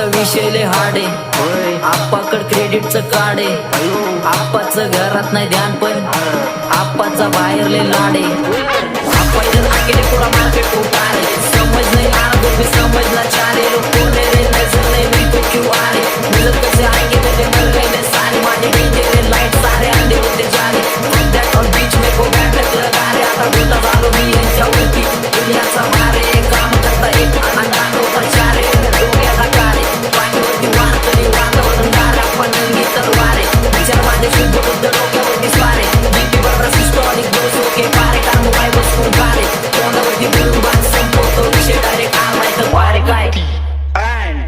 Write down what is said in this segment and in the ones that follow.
आप्पाचा विषय लय हार्ड आहे, आप्पाकड क्रेडिटचं कार्ड आहे, आप्पाचं घरात नाही ध्यान पण आप्पाचा बाहेर लय लाड आहे. आप्पा इधर आके पूरा मार्केट उतार है, समझ नहीं आ रहा भी समझना चाह रहे लोग कौन है रे, नजर नहीं भी तो क्यों आ रहे, मिलत कैसे आएंगे मेरे मर गए सारे माने डीजे रे लाइट सारे अंधे होते जा रहे, दैट ऑन बीच में को बैठक लगा रहे, आता बोलता बालो भी है जाऊंगी दुनिया समारे काम करता एक अंधार होता चारे डोक्याला कारे पाठीवरती वारकरी वातावरण आपण नंगी तलवारे विचारमध्ये शुद्ध बुद्ध डोक्यावरती स्वारे बीपीवर सिस्टॉनिक दोष के पारे काम काय बसून कारे तोंडावरती बिळून बात संपवतो विषय डायरेक्ट आलाय तर वारे काय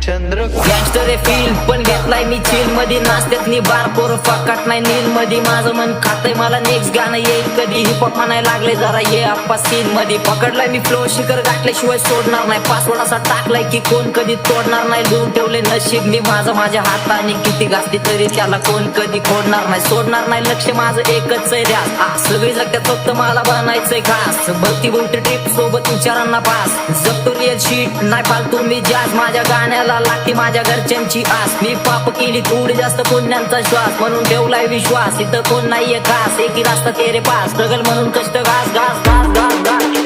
गँगस्टर आहे फील पण घेतलाय मी चिल मध्ये नाचत्यात नी बार पोर फकाट नाही नील मध्ये माझं मन खातंय मला नेक्स्ट गाणं येईल कधी हिपहॉप म्हणायला लागले जरा ये आप्पा सीन मध्ये पकडलाय मी फ्लो शिखर गाठल्याशिवाय सोडणार नाही पासवर्ड असा टाकलाय की कोण कधी तोडणार नाही लिहून ठेवले नशीब मी माझं माझ्या हाताने किती गाजली तरी त्याला कोण कधी खोडणार नाही सोडणार नाही लक्ष माझं एकच आहे ध्यास सगळी जगत्यात फक्त मला बनायचंय खास भक्ती बोलते ट्रिप सोबत विचारांना पास जगतो रिअल शीट नाही फालतू मी जास्त माझ्या गाण्याला लागते माझ्या घरच्यांची आस मी पाप केली थोडी जास्त पुण्यांचा श्वास म्हणून ठेवलाय विश्वास इथं कोण नाहीये खास एक रास्ता तेरे पास स्ट्रगल म्हणून कष्ट घास घास घास घास घास